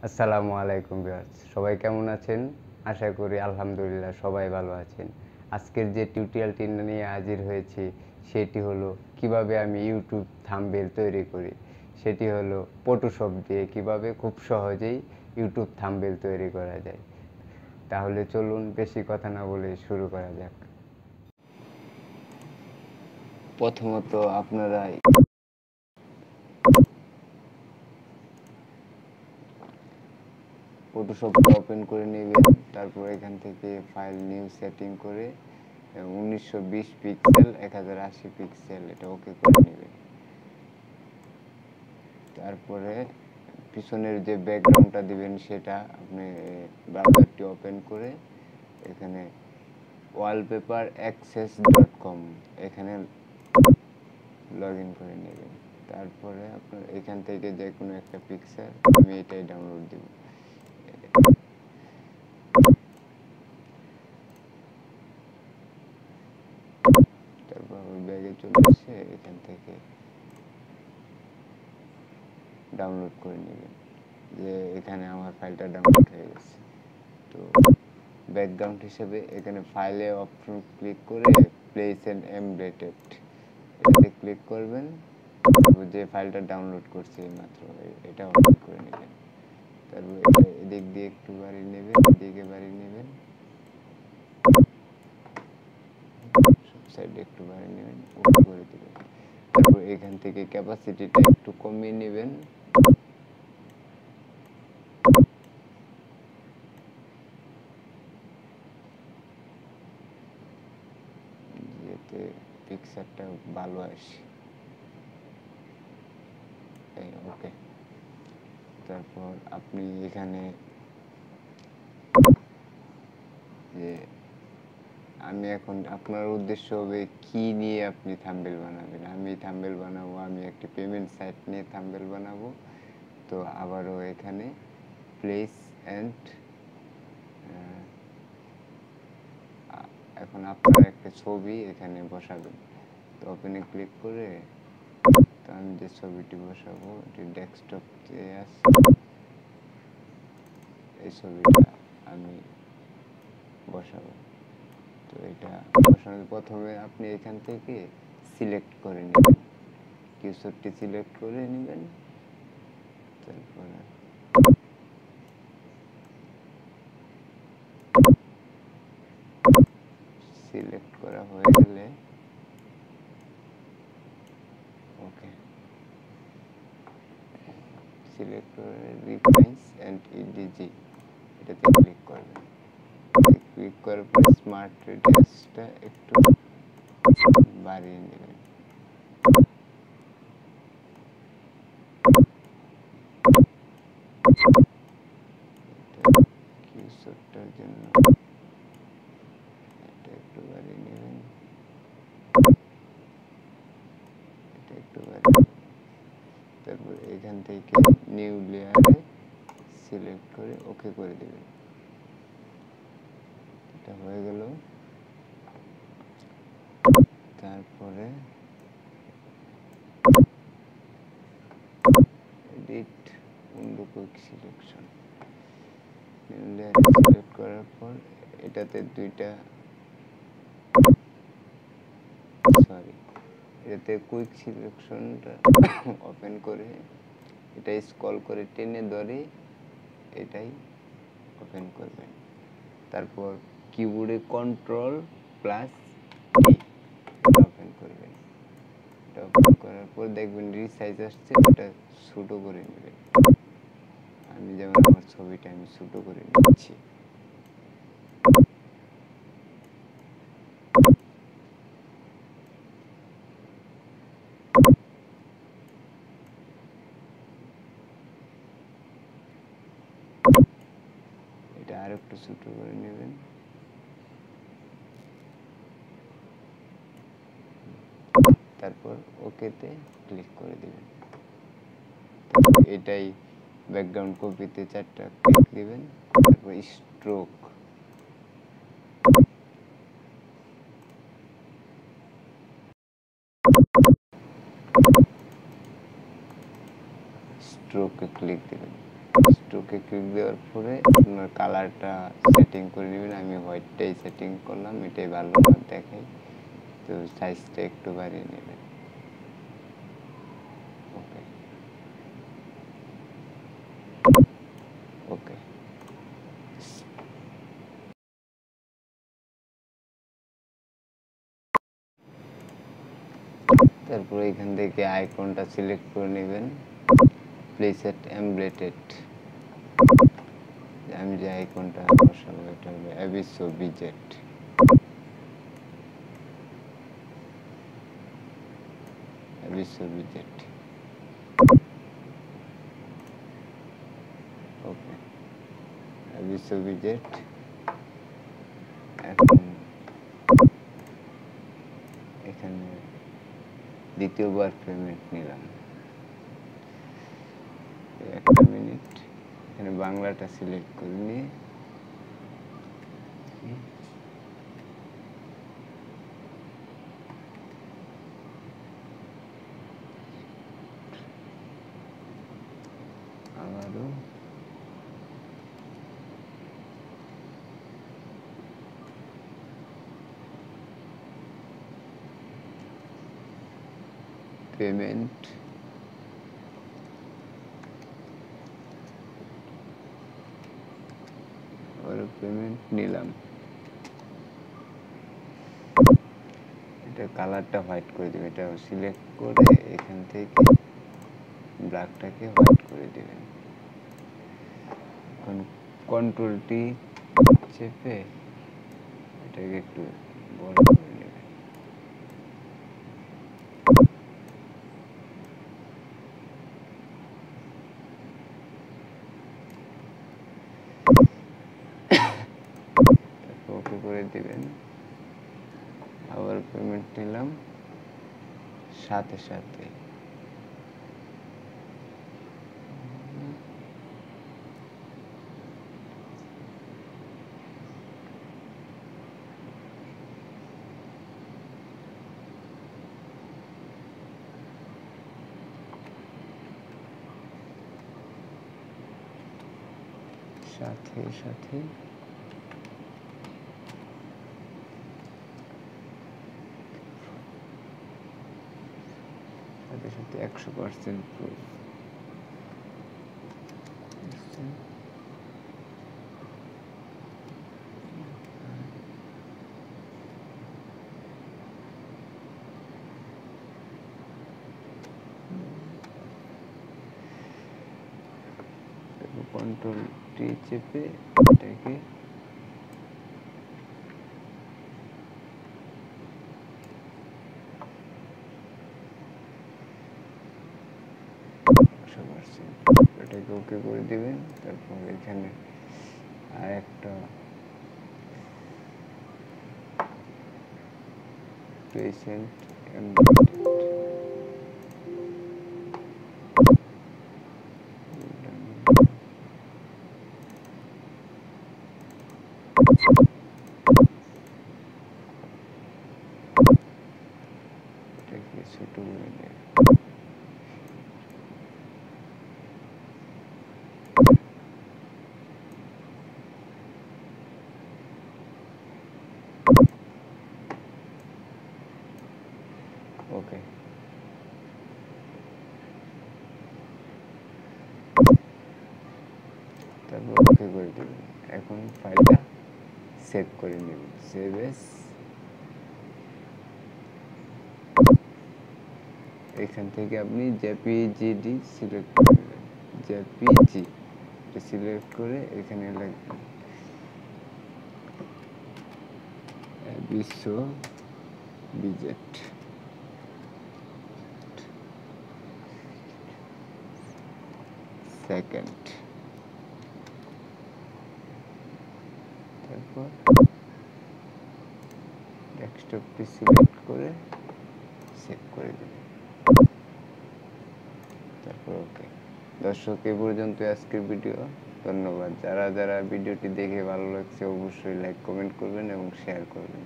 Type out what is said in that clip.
আসসালামু আলাইকুম ভিউয়ার্স, সবাই কেমন আছেন? আশা করি আলহামদুলিল্লাহ সবাই ভালো আছেন। আজকের যে টিউটোরিয়ালটি নিয়ে হাজির হয়েছি সেটি হলো কিভাবে আমি ইউটিউব থাম্বনেল তৈরি করি। সেটি হলো ফটোশপ দিয়ে কিভাবে খুব সহজেই ইউটিউব থাম্বনেল তৈরি করা যায়। তাহলে চলুন বেশি কথা না বলে শুরু করা যাক। প্রথমত আপনারা ফটোশপটা ওপেন করে নেবেন। তারপর এখান থেকে ফাইল নিউ সেটিং করে 1920 পিক্সেল 1080 পিক্সেল এটা ওকে করে নেবেন। তারপরে পিছনের যে ব্যাকগ্রাউন্ডটা দিবেন সেটা আপনি ব্রাউজারটি ওপেন করে এখানে wallpaperaccess.com এখানে লগ ইন করে নেবেন। তারপরে আপনার এখান থেকে যে কোনো একটা পিকচার, আমি এটাই ডাউনলোড দেব। তারপর ব্যাগে চলে এসে এখান থেকে ডাউনলোড করে নেবেন। যে এখানে আমার ফাইলটা ডাউনলোড হয়ে গেছে। তো ব্যাকগ্রাউন্ড হিসেবে এখানে ফাইলে অপশন ক্লিক করে প্লেস এন্ড এমবেডেড এটাতে ক্লিক করবেন। তারপর যে ফাইলটা ডাউনলোড করছি মাত্র এটা ওপেন করে নেবেন। তারপর এটা এদিক দিয়ে একটু বাড়িয়ে নেবেন, এদিকে বাড়িয়ে নেবেন, সব সাইডে একটু বাড়িয়ে নেবেন, ওকে করে দেবেন। তারপর এখান থেকে ক্যাপাসিটিটা একটু কমিয়ে নেবেন। যাতে পিকচারটা ভালো আসে। ওকে। তারপর আপনি এখানে যে আমি এখন আপনার উদ্দেশ্য হবে কি নিয়ে আপনি থাম্বনেল বানাবেন। আমি থাম্বনেল বানাবো, আমি একটি পেমেন্ট সাইট নিয়ে থাম্বনেল বানাবো। তো আবারও এখানে প্লেস অ্যান্ড এখন আপনার একটা ছবি এখানে বসাবেন। তো ওপেনে ক্লিক করে তো আমি যে ছবিটি বসাবো এটি ডেস্কটপে আছে, এই ছবিটা আমি বসাবো। তো এটা বসানোর প্রথমে আপনি এখান থেকে সিলেক্ট করে নেবেন, কিউসারটি সিলেক্ট করে নেবেন। তারপরে সিলেক্ট করা হয়ে গেলে ওকে সিলেক্ট করে রিফাইন্স অ্যান্ড ইডিজি এটাতে ক্লিক করবেন। ক্লিক করার পর স্মার্ট রেডিয়াসটা একটু বাড়িয়ে নেবেন। কিউসারটার জন্য এটা একটু বাড়িয়ে নেবেন, এটা একটু বাড়িয়ে নেবেন। তারপর এখান থেকে নিউ লেয়ারে সিলেক্ট করে ওকে করে দেবেন। এটা হয়ে গেল। তারপরে edit window quick selection new লেয়ারে সিলেক্ট করার পর এটাতে এটাতে কুইক সিলেকশনটা ওপেন করে এটা স্ক্রল করে টেনে ধরে এটাই ওপেন করবেন। তারপর কিবোর্ডে কন্ট্রোল প্লাস টি ওপেন করবেন। এটা ওপেন করার পর দেখবেন রিসাইজ আসছে, ওটা ছোটো করে নেবেন। আমি যেমন আমার ছবিটা আমি ছোটো করে নিচ্ছি। এটা আর একটু ছোটো করে নেবেন। তারপর ওকেতে ক্লিক করে দিবেন। এটাই ব্যাকগ্রাউন্ড কপিতে 4টা ক্লিক দিবেন। তারপর স্ট্রোক স্ট্রোকে ক্লিক দিবেন। স্ট্রোকে ক্লিক দেওয়ার পরে আপনার কালারটা সেটিং করে নেবেন। আমি হোয়াইটটাই সেটিং করলাম, এটাই ভালো আমার দেখাই। তো সাইজটা একটু বাড়িয়ে নেবেন। ওকে ওকে তারপরে এখান থেকে আইকনটা সিলেক্ট করে নেবেন, প্লেসেট এমব্লেটেড। আমি যে আইকনটা বসাবো এটা হলো অ্যাবিসো বিজেট। অ্যাবিসো বিজেট ওকে, অ্যাবিসো বিজেট। এখন এখানে দ্বিতীয়বার পেমেন্ট নিলাম, 1 মিনিট। এখানে বাংলাটা সিলেক্ট করে নিয়ে আবারও পেমেন্ট, আবারও পেমেন্ট নিলাম। এটা কালারটা হোয়াইট করে দেবেন, এটা সিলেক্ট করে এখান থেকে ব্ল্যাকটাকে হোয়াইট করে দেবেন। এখন কন্ট্রোলটি চেপে এটাকে একটু বড় করে নেবেন। ওকে করে দিবেন। আবার পেমেন্ট নিলাম, সাথে সাথে সাথে সাথে সাথে সাথে 100% প্রুফ। কন্ট্রোল টি চেপে এটাকে এটাকে ওকে করে দিবেন। তারপর এখানে আর একটা পেশেন্ট এটাকে ছোট করে দেবেন। ওকে তারপর ওকে করে দেবেন। এখন ফাইলটা সেভ করে নেবেন, সেভ এস। এখান থেকে আপনি জেপিজি সিলেক্ট করে নেবেন, জেপিজি সিলেক্ট করে এখানে লিখবেন বিশ্ব বিজেট। সেকেন্ড তারপর ডেস্কটপটি সিলেক্ট করে সেভ করে দেবেন। তারপর ওকে। দর্শক, এই পর্যন্ত আজকের ভিডিও। ধন্যবাদ। যারা যারা ভিডিওটি দেখে ভালো লাগছে অবশ্যই লাইক কমেন্ট করবেন এবং শেয়ার করবেন।